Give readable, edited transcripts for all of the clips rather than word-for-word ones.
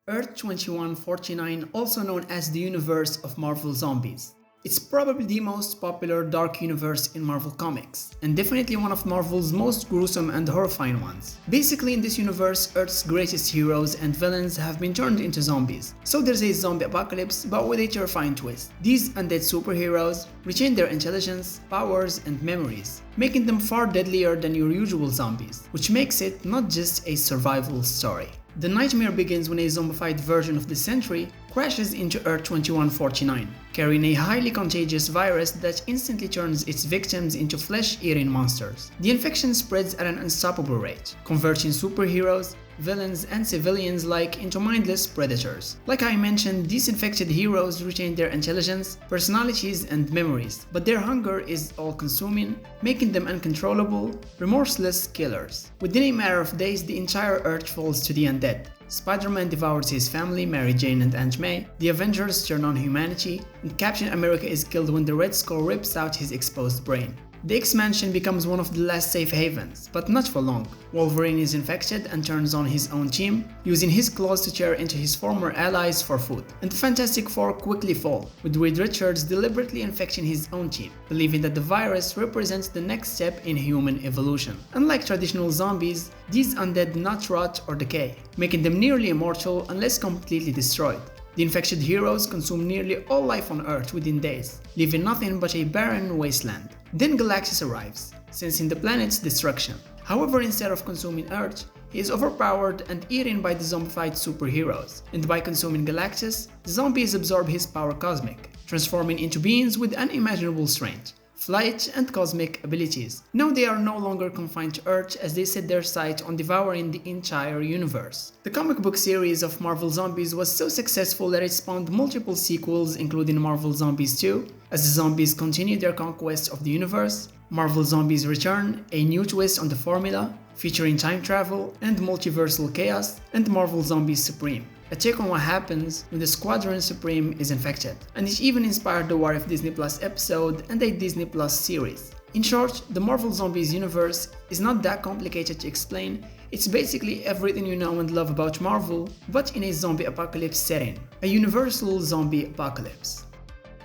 Earth 2149, also known as the universe of Marvel Zombies. It's probably the most popular dark universe in Marvel Comics, and definitely one of Marvel's most gruesome and horrifying ones. Basically, in this universe, Earth's greatest heroes and villains have been turned into zombies. So there's a zombie apocalypse, but with a terrifying twist. These undead superheroes retain their intelligence, powers, and memories, making them far deadlier than your usual zombies, which makes it not just a survival story. The nightmare begins when a zombified version of the Sentry crashes into Earth 2149, carrying a highly contagious virus that instantly turns its victims into flesh-eating monsters. The infection spreads at an unstoppable rate, converting superheroes, villains, and civilians alike into mindless predators. Like I mentioned, these infected heroes retain their intelligence, personalities, and memories, but their hunger is all-consuming, making them uncontrollable, remorseless killers. Within a matter of days, the entire Earth falls to the undead. Spider-Man devours his family, Mary Jane and Aunt May, the Avengers turn on humanity, and Captain America is killed when the Red Skull rips out his exposed brain. The X-Mansion becomes one of the last safe havens, but not for long. Wolverine is infected and turns on his own team, using his claws to tear into his former allies for food. And the Fantastic Four quickly fall, with Reed Richards deliberately infecting his own team, believing that the virus represents the next step in human evolution. Unlike traditional zombies, these undead do not rot or decay, making them nearly immortal unless completely destroyed. The infected heroes consume nearly all life on Earth within days, leaving nothing but a barren wasteland. Then Galactus arrives, sensing the planet's destruction. However, instead of consuming Earth, he is overpowered and eaten by the zombified superheroes, and by consuming Galactus, the zombies absorb his power cosmic, transforming into beings with unimaginable strength, flight, and cosmic abilities. Now they are no longer confined to Earth as they set their sight on devouring the entire universe. The comic book series of Marvel Zombies was so successful that it spawned multiple sequels, including Marvel Zombies 2, as the zombies continue their conquest of the universe, Marvel Zombies Return, a new twist on the formula, featuring time travel and multiversal chaos, and Marvel Zombies Supreme, a take on what happens when the Squadron Supreme is infected, and it even inspired the What If Disney Plus episode and a Disney Plus series. In short, the Marvel Zombies universe is not that complicated to explain. It's basically everything you know and love about Marvel, but in a zombie apocalypse setting, a universal zombie apocalypse.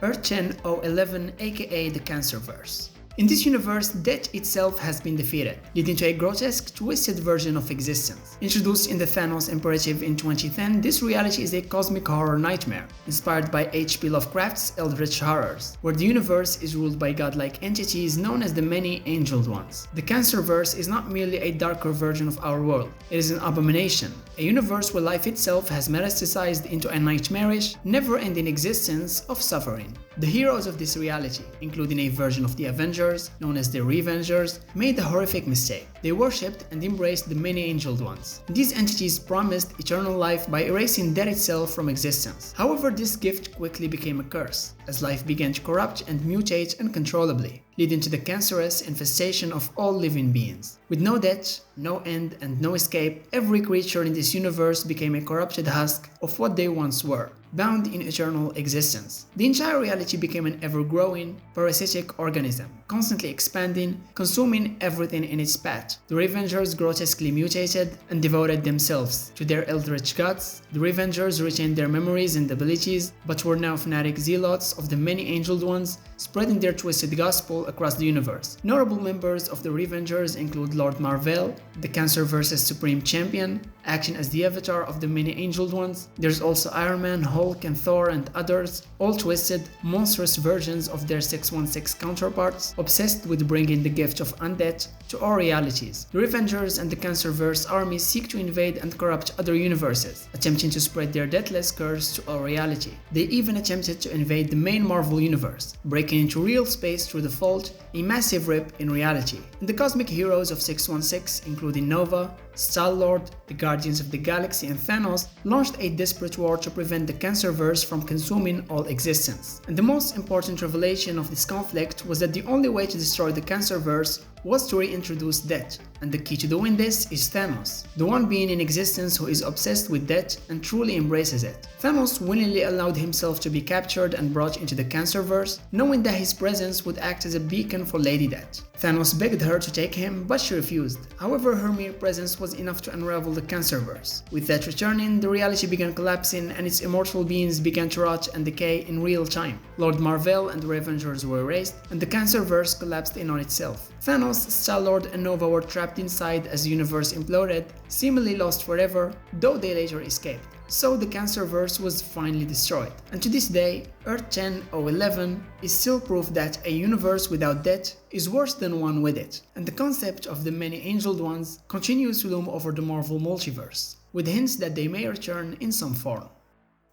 Earth 10011, aka the Cancerverse. In this universe, death itself has been defeated, leading to a grotesque, twisted version of existence. Introduced in the Thanos Imperative in 2010, this reality is a cosmic horror nightmare, inspired by H.P. Lovecraft's Eldritch horrors, where the universe is ruled by godlike entities known as the Many-Angeled Ones. The Cancerverse is not merely a darker version of our world, it is an abomination, a universe where life itself has metastasized into a nightmarish, never-ending existence of suffering. The heroes of this reality, including a version of the Avengers, known as the Revengers, made a horrific mistake. They worshipped and embraced the Many-Angeled Ones. These entities promised eternal life by erasing death itself from existence. However, this gift quickly became a curse, as life began to corrupt and mutate uncontrollably, leading to the cancerous infestation of all living beings. With no death, no end, and no escape, every creature in this universe became a corrupted husk of what they once were, bound in eternal existence. The entire reality became an ever-growing, parasitic organism, constantly expanding, consuming everything in its path. The Revengers grotesquely mutated and devoted themselves to their eldritch gods. The Revengers retained their memories and abilities, but were now fanatic zealots of the Many-Angeled Ones, spreading their twisted gospel across the universe. Notable members of the Revengers include Lord Marvel, the Cancerverse's supreme champion, acting as the avatar of the Many-Angeled Ones. There's also Iron Man, Hulk, and Thor, and others, all twisted, monstrous versions of their 616 counterparts, obsessed with bringing the gift of undeath to all realities. The Revengers and the Cancerverse armies seek to invade and corrupt other universes, attempting to spread their deathless curse to all reality. They even attempted to invade the main Marvel universe, breaking into real space through the Fault, a massive rip in reality. And the cosmic heroes of 616, including Nova, Star-Lord, the Guardians of the Galaxy, and Thanos, launched a desperate war to prevent the Cancerverse from consuming all existence. And the most important revelation of this conflict was that the only way to destroy the Cancerverse was to reintroduce death, and the key to doing this is Thanos, the one being in existence who is obsessed with death and truly embraces it. Thanos willingly allowed himself to be captured and brought into the Cancerverse, knowing that his presence would act as a beacon for Lady Death. Thanos begged her to take him, but she refused. However, her mere presence was enough to unravel the Cancerverse. With that returning, the reality began collapsing and its immortal beings began to rot and decay in real time. Lord Marvel and the Revengers were erased, and the Cancerverse collapsed in on itself. Thanos, Star-Lord and Nova were trapped inside as the universe imploded, seemingly lost forever, though they later escaped. So the Cancerverse was finally destroyed. And to this day, Earth 10-011 is still proof that a universe without death is worse than one with it. And the concept of the many angeled ones continues to loom over the Marvel Multiverse, with hints that they may return in some form.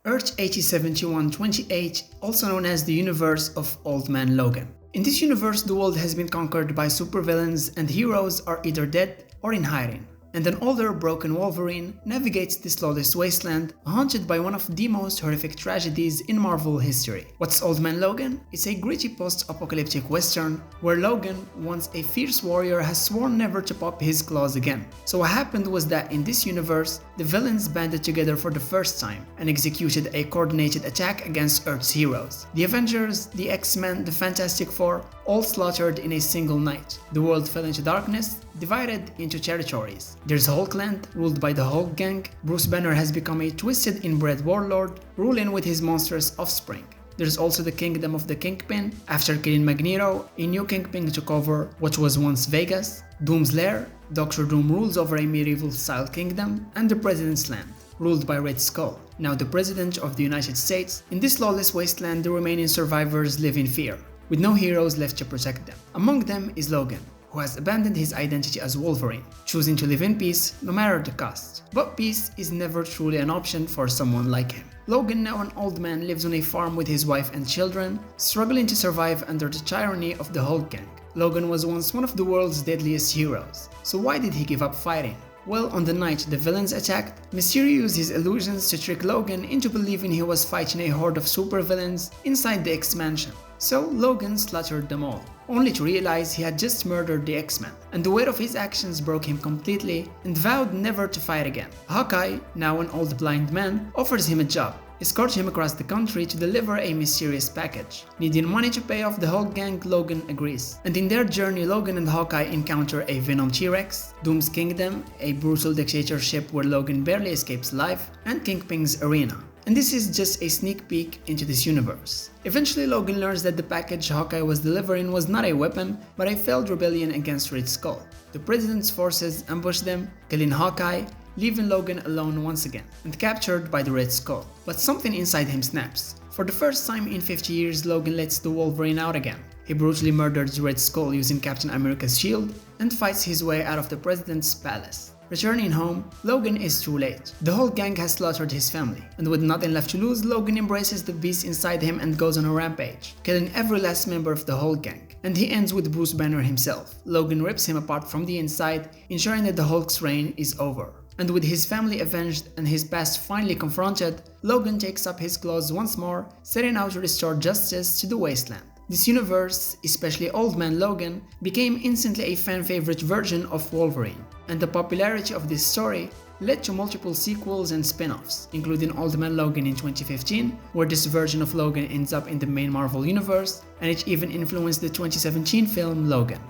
Earth 807128, also known as the universe of Old Man Logan. In this universe, the world has been conquered by supervillains and heroes are either dead or in hiding. And an older, broken Wolverine navigates this lawless wasteland, haunted by one of the most horrific tragedies in Marvel history. What's Old Man Logan? It's a gritty post-apocalyptic western where Logan, once a fierce warrior, has sworn never to pop his claws again. So what happened was that in this universe, the villains banded together for the first time and executed a coordinated attack against Earth's heroes. The Avengers, the X-Men, the Fantastic Four, all slaughtered in a single night. The world fell into darkness, divided into territories. There's Hulkland, ruled by the Hulk Gang. Bruce Banner has become a twisted inbred warlord, ruling with his monstrous offspring. There's also the Kingdom of the Kingpin. After killing Magneto, a new Kingpin took over what was once Vegas. Doom's Lair, Doctor Doom rules over a medieval-style kingdom, and the President's Land, ruled by Red Skull, now the President of the United States. In this lawless wasteland, the remaining survivors live in fear, with no heroes left to protect them. Among them is Logan, who has abandoned his identity as Wolverine, choosing to live in peace no matter the cost. But peace is never truly an option for someone like him. Logan, now an old man, lives on a farm with his wife and children, struggling to survive under the tyranny of the Hulk Gang. Logan was once one of the world's deadliest heroes, so why did he give up fighting? Well, on the night the villains attacked, Mysterio used his illusions to trick Logan into believing he was fighting a horde of supervillains inside the X-Mansion. So Logan slaughtered them all, only to realize he had just murdered the X-Men, and the weight of his actions broke him completely and vowed never to fight again. Hawkeye, now an old blind man, offers him a job, escorts him across the country to deliver a mysterious package. Needing money to pay off the Hulk Gang, Logan agrees. And in their journey, Logan and Hawkeye encounter a Venom T-Rex, Doom's Kingdom, a brutal dictatorship where Logan barely escapes alive, and Kingpin's arena. And this is just a sneak peek into this universe. Eventually, Logan learns that the package Hawkeye was delivering was not a weapon, but a failed rebellion against Red Skull. The President's forces ambush them, killing Hawkeye, leaving Logan alone once again, and captured by the Red Skull. But something inside him snaps. For the first time in 50 years, Logan lets the Wolverine out again. He brutally murders Red Skull using Captain America's shield, and fights his way out of the President's palace. Returning home, Logan is too late. The whole gang has slaughtered his family, and with nothing left to lose, Logan embraces the beast inside him and goes on a rampage, killing every last member of the whole gang. And he ends with Bruce Banner himself. Logan rips him apart from the inside, ensuring that the Hulk's reign is over. And with his family avenged and his past finally confronted, Logan takes up his claws once more, setting out to restore justice to the wasteland. This universe, especially Old Man Logan, became instantly a fan-favorite version of Wolverine, and the popularity of this story led to multiple sequels and spin-offs, including Old Man Logan in 2015, where this version of Logan ends up in the main Marvel universe, and it even influenced the 2017 film Logan.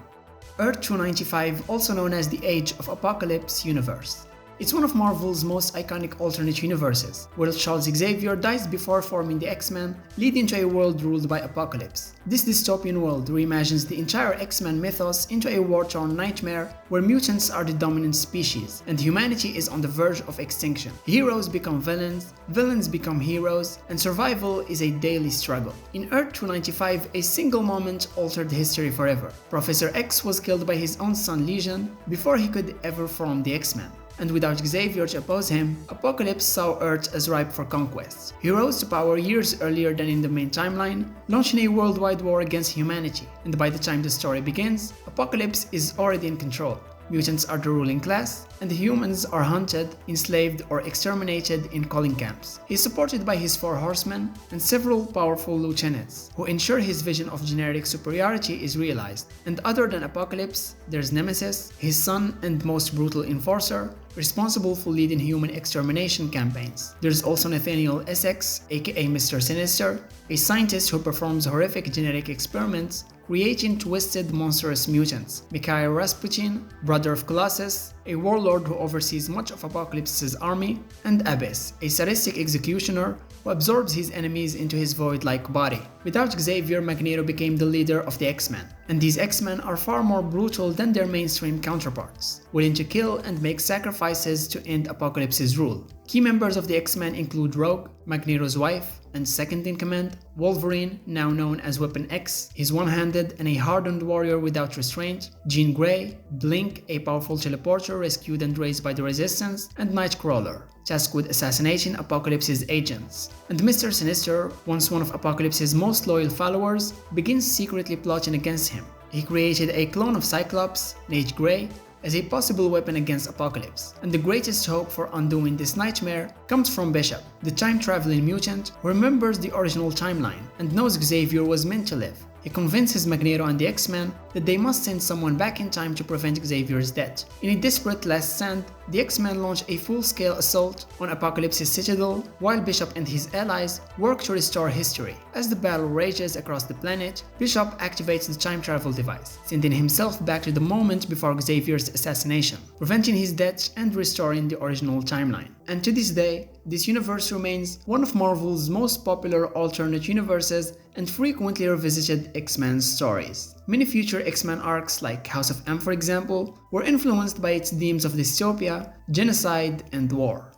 Earth 295, also known as the Age of Apocalypse universe. It's one of Marvel's most iconic alternate universes, where Charles Xavier dies before forming the X-Men, leading to a world ruled by Apocalypse. This dystopian world reimagines the entire X-Men mythos into a war-torn nightmare where mutants are the dominant species, and humanity is on the verge of extinction. Heroes become villains, villains become heroes, and survival is a daily struggle. In Earth 295, a single moment altered history forever. Professor X was killed by his own son Legion before he could ever form the X-Men. And without Xavier to oppose him, Apocalypse saw Earth as ripe for conquest. He rose to power years earlier than in the main timeline, launching a worldwide war against humanity, and by the time the story begins, Apocalypse is already in control. mutants are the ruling class, and humans are hunted, enslaved, or exterminated in calling camps. He is supported by his 4 horsemen and several powerful lieutenants, who ensure his vision of generic superiority is realized. And other than Apocalypse, there's Nemesis, his son and most brutal enforcer, responsible for leading human extermination campaigns. There's also Nathaniel Essex, aka Mr. Sinister, a scientist who performs horrific genetic experiments creating twisted, monstrous mutants. Mikhail Rasputin, brother of Colossus, a warlord who oversees much of Apocalypse's army, and Abyss, a sadistic executioner who absorbs his enemies into his void-like body. Without Xavier, Magneto became the leader of the X-Men, and these X-Men are far more brutal than their mainstream counterparts, willing to kill and make sacrifices to end Apocalypse's rule. Key members of the X-Men include Rogue, Magneto's wife and second-in-command, Wolverine, now known as Weapon X, his one-handed and a hardened warrior without restraint, Jean Grey, Blink, a powerful teleporter rescued and raised by the Resistance, and Nightcrawler, tasked with assassinating Apocalypse's agents. And Mr. Sinister, once one of Apocalypse's most loyal followers, begins secretly plotting against him. He created a clone of Cyclops, Nate Grey, as a possible weapon against Apocalypse, and the greatest hope for undoing this nightmare comes from Bishop, the time-traveling mutant who remembers the original timeline and knows Xavier was meant to live. He convinces Magneto and the X-Men that they must send someone back in time to prevent Xavier's death. In a desperate last stand, the X-Men launch a full-scale assault on Apocalypse's citadel, while Bishop and his allies work to restore history. As the battle rages across the planet, Bishop activates the time travel device, sending himself back to the moment before Xavier's assassination, preventing his death and restoring the original timeline. And to this day, this universe remains one of Marvel's most popular alternate universes and frequently revisited X-Men stories. Many future X-Men arcs, like House of M for example, were influenced by its themes of dystopia, genocide, and war.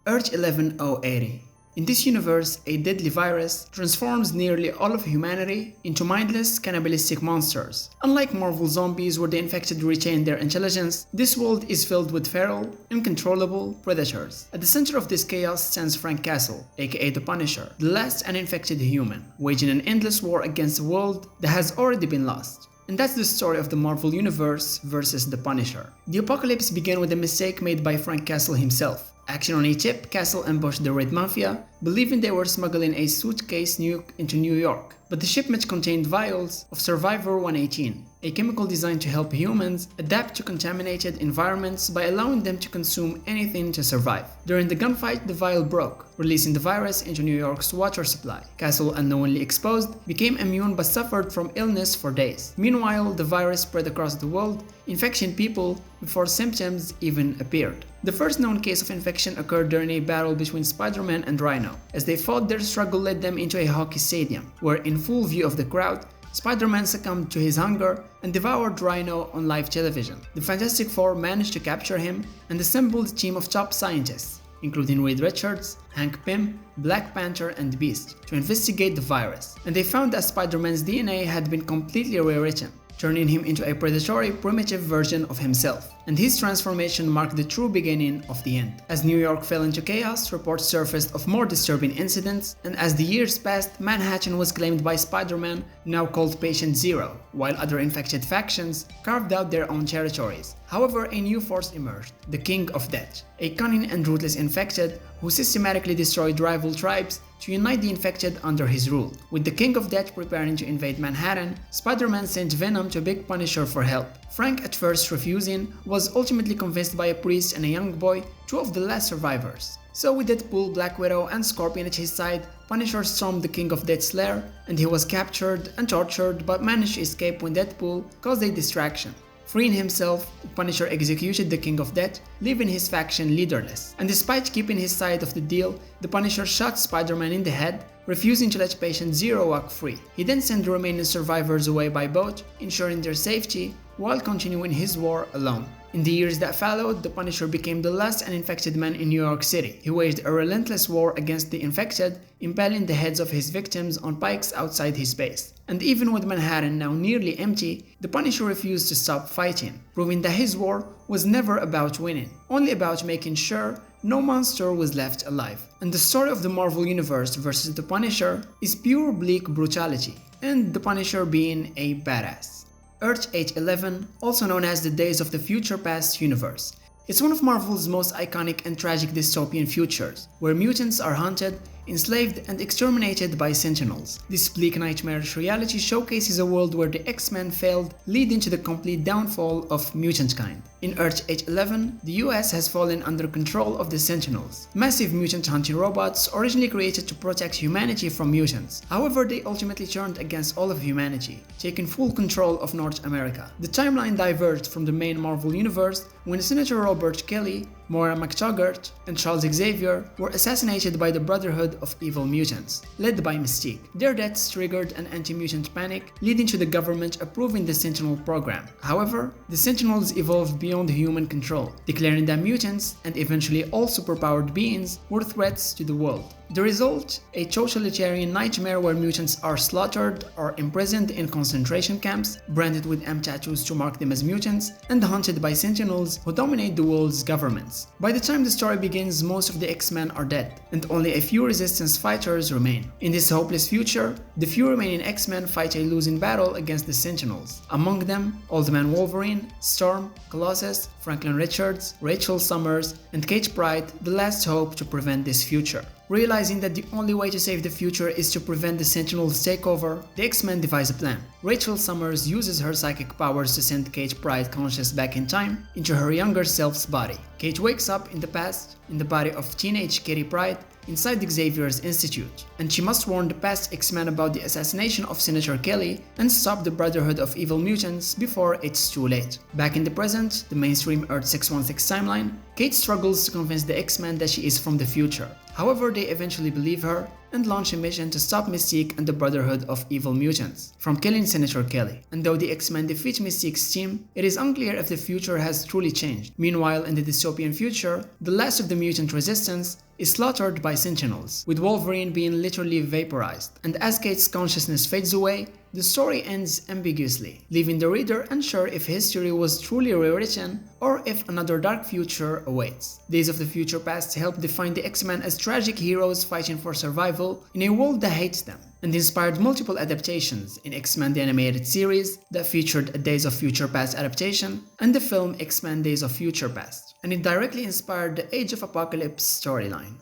Earth 11080. In this universe, a deadly virus transforms nearly all of humanity into mindless, cannibalistic monsters. Unlike Marvel zombies where the infected retain their intelligence, this world is filled with feral, uncontrollable predators. At the center of this chaos stands Frank Castle, aka the Punisher, the last uninfected human, waging an endless war against a world that has already been lost. And that's the story of the Marvel Universe versus the Punisher. The apocalypse began with a mistake made by Frank Castle himself. Acting on a tip, Castle ambushed the Red Mafia, believing they were smuggling a suitcase nuke into New York. But the shipment contained vials of Survivor 118, a chemical designed to help humans adapt to contaminated environments by allowing them to consume anything to survive. During the gunfight, the vial broke, releasing the virus into New York's water supply. Castle, unknowingly exposed, became immune but suffered from illness for days. Meanwhile, the virus spread across the world, infecting people before symptoms even appeared. The first known case of infection occurred during a battle between Spider-Man and Rhino. As they fought, their struggle led them into a hockey stadium, where in full view of the crowd, Spider-Man succumbed to his hunger and devoured Rhino on live television. The Fantastic Four managed to capture him and assembled a team of top scientists, including Reed Richards, Hank Pym, Black Panther, and Beast, to investigate the virus. And they found that Spider-Man's DNA had been completely rewritten, turning him into a predatory, primitive version of himself. And his transformation marked the true beginning of the end. As New York fell into chaos, reports surfaced of more disturbing incidents, and as the years passed, Manhattan was claimed by Spider-Man, now called Patient Zero, while other infected factions carved out their own territories. However, a new force emerged, the King of Death, a cunning and ruthless infected who systematically destroyed rival tribes to unite the infected under his rule. With the King of Death preparing to invade Manhattan, Spider-Man sent Venom to beg Punisher for help. Frank, at first refusing, was ultimately convinced by a priest and a young boy, two of the last survivors. So with Deadpool, Black Widow, and Scorpion at his side, Punisher stormed the King of Death's lair, and he was captured and tortured but managed to escape when Deadpool caused a distraction. Freeing himself, Punisher executed the King of Death, leaving his faction leaderless. And despite keeping his side of the deal, the Punisher shot Spider-Man in the head, refusing to let Patient Zero walk free. He then sent the remaining survivors away by boat, ensuring their safety, while continuing his war alone. In the years that followed, the Punisher became the last uninfected man in New York City. He waged a relentless war against the infected, impaling the heads of his victims on pikes outside his base. And even with Manhattan now nearly empty, the Punisher refused to stop fighting, proving that his war was never about winning, only about making sure no monster was left alive. And the story of the Marvel Universe versus the Punisher is pure bleak brutality, and the Punisher being a badass. Earth H11, also known as the Days of the Future Past universe. It's one of Marvel's most iconic and tragic dystopian futures, where mutants are hunted, enslaved, and exterminated by Sentinels. This bleak nightmarish reality showcases a world where the X-Men failed, leading to the complete downfall of mutant kind. In Earth H11, the US has fallen under control of the Sentinels, massive mutant hunting robots originally created to protect humanity from mutants. However, they ultimately turned against all of humanity, taking full control of North America. The timeline diverged from the main Marvel universe when Senator Robert Kelly, Moira McTaggart, and Charles Xavier were assassinated by the Brotherhood of Evil Mutants, led by Mystique. Their deaths triggered an anti-mutant panic, leading to the government approving the Sentinel program. However, the Sentinels evolved beyond human control, declaring that mutants, and eventually all superpowered beings, were threats to the world. The result? A totalitarian nightmare where mutants are slaughtered or imprisoned in concentration camps, branded with M tattoos to mark them as mutants, and hunted by Sentinels who dominate the world's governments. By the time the story begins, most of the X-Men are dead, and only a few resistance fighters remain. In this hopeless future, the few remaining X-Men fight a losing battle against the Sentinels. Among them, Old Man Wolverine, Storm, Colossus, Franklin Richards, Rachel Summers, and Kate Pryde, the last hope to prevent this future. Realizing that the only way to save the future is to prevent the Sentinels' takeover, the X-Men devise a plan. Rachel Summers uses her psychic powers to send Kate Pryde conscious back in time into her younger self's body. Kate wakes up in the past, in the body of teenage Kitty Pryde, inside Xavier's Institute, and she must warn the past X-Men about the assassination of Senator Kelly and stop the Brotherhood of Evil Mutants before it's too late. Back in the present, the mainstream Earth 616 timeline, Kate struggles to convince the X-Men that she is from the future. However, they eventually believe her and launch a mission to stop Mystique and the Brotherhood of Evil Mutants from killing Senator Kelly. And though the X-Men defeat Mystique's team, it is unclear if the future has truly changed. Meanwhile, in the dystopian future, the last of the mutant resistance is slaughtered by Sentinels, with Wolverine being literally vaporized. And as Kate's consciousness fades away, the story ends ambiguously, leaving the reader unsure if history was truly rewritten or if another dark future awaits. Days of the Future Past help define the X-Men as tragic heroes fighting for survival in a world that hates them, and inspired multiple adaptations in X-Men the Animated Series that featured a Days of Future Past adaptation and the film X-Men Days of Future Past, and it directly inspired the Age of Apocalypse storyline,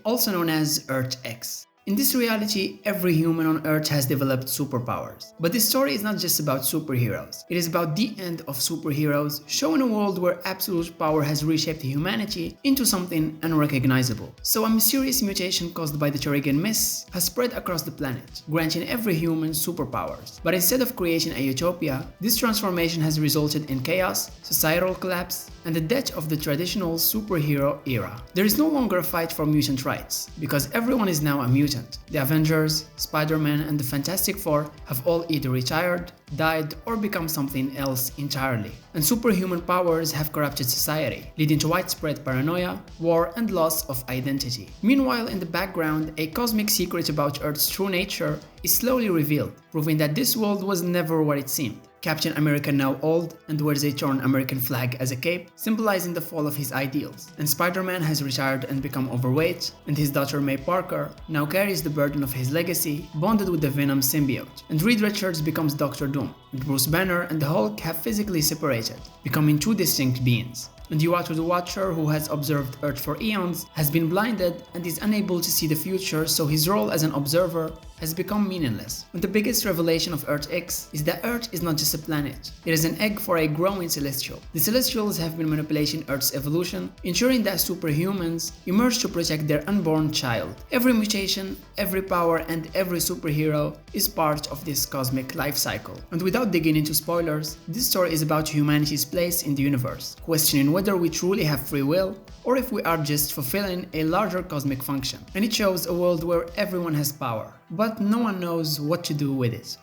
also known as Earth X. In this reality, every human on Earth has developed superpowers. But this story is not just about superheroes. It is about the end of superheroes, showing a world where absolute power has reshaped humanity into something unrecognizable. So a mysterious mutation caused by the Terrigen Mists has spread across the planet, granting every human superpowers. But instead of creating a utopia, this transformation has resulted in chaos, societal collapse, and the death of the traditional superhero era. There is no longer a fight for mutant rights, because everyone is now a mutant. The Avengers, Spider-Man, and the Fantastic Four have all either retired, died, or become something else entirely. And superhuman powers have corrupted society, leading to widespread paranoia, war, and loss of identity. Meanwhile, in the background, a cosmic secret about Earth's true nature is slowly revealed, proving that this world was never what it seemed. Captain America, now old and wears a torn American flag as a cape, symbolizing the fall of his ideals. And Spider-Man has retired and become overweight, and his daughter May Parker now carries the burden of his legacy, bonded with the Venom symbiote. And Reed Richards becomes Dr. Doom, and Bruce Banner and the Hulk have physically separated, becoming two distinct beings. And Uatu the Watcher, who has observed Earth for eons, has been blinded and is unable to see the future, so his role as an observer has become meaningless. And the biggest revelation of Earth X is that Earth is not just a planet, it is an egg for a growing celestial. The Celestials have been manipulating Earth's evolution, ensuring that superhumans emerge to protect their unborn child. Every mutation, every power, and every superhero is part of this cosmic life cycle. And without digging into spoilers, this story is about humanity's place in the universe, questioning whether we truly have free will or if we are just fulfilling a larger cosmic function. And it shows a world where everyone has power, but no one knows what to do with it.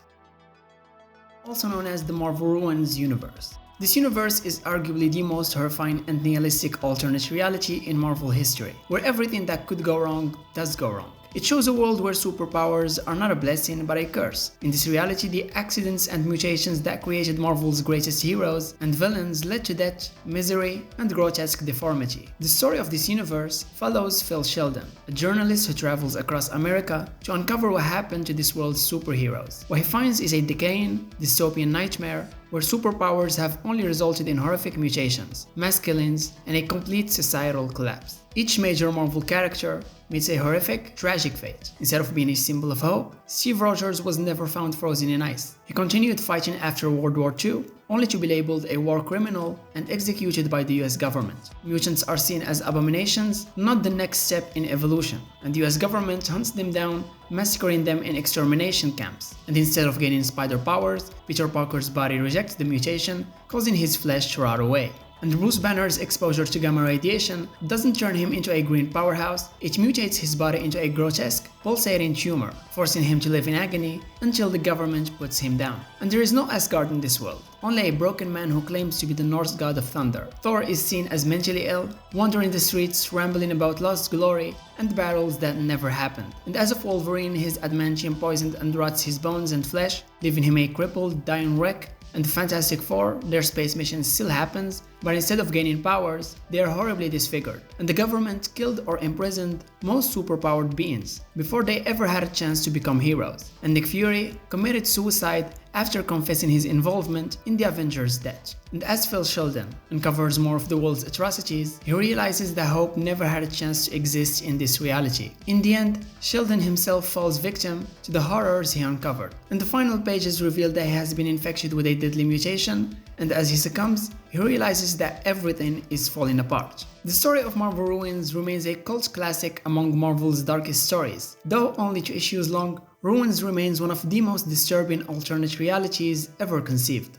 Also known as the Marvel Ruins universe. This universe is arguably the most horrifying and nihilistic alternate reality in Marvel history, where everything that could go wrong does go wrong. It shows a world where superpowers are not a blessing but a curse. In this reality, the accidents and mutations that created Marvel's greatest heroes and villains led to death, misery, and grotesque deformity. The story of this universe follows Phil Sheldon, a journalist who travels across America to uncover what happened to this world's superheroes. What he finds is a decaying, dystopian nightmare where superpowers have only resulted in horrific mutations, mass killings, and a complete societal collapse. Each major Marvel character meets a horrific, tragic fate. Instead of being a symbol of hope, Steve Rogers was never found frozen in ice. He continued fighting after World War II, only to be labeled a war criminal and executed by the US government. Mutants are seen as abominations, not the next step in evolution, and the US government hunts them down, massacring them in extermination camps. And instead of gaining spider powers, Peter Parker's body rejects the mutation, causing his flesh to rot away. And Bruce Banner's exposure to gamma radiation doesn't turn him into a green powerhouse, it mutates his body into a grotesque, pulsating tumor, forcing him to live in agony until the government puts him down. And there is no Asgard in this world, only a broken man who claims to be the Norse god of thunder. Thor is seen as mentally ill, wandering the streets, rambling about lost glory and battles that never happened. And as of Wolverine, his adamantium poisoned and rots his bones and flesh, leaving him a crippled, dying wreck. And the Fantastic Four, their space mission still happens, but instead of gaining powers, they are horribly disfigured. And the government killed or imprisoned most superpowered beings before they ever had a chance to become heroes. And Nick Fury committed suicide after confessing his involvement in the Avengers' death. And as Phil Sheldon uncovers more of the world's atrocities, he realizes that hope never had a chance to exist in this reality. In the end, Sheldon himself falls victim to the horrors he uncovered. And the final pages reveal that he has been infected with a deadly mutation, and as he succumbs, he realizes that everything is falling apart. The story of Marvel Ruins remains a cult classic among Marvel's darkest stories. Though only 2 issues long, Ruins remains one of the most disturbing alternate realities ever conceived.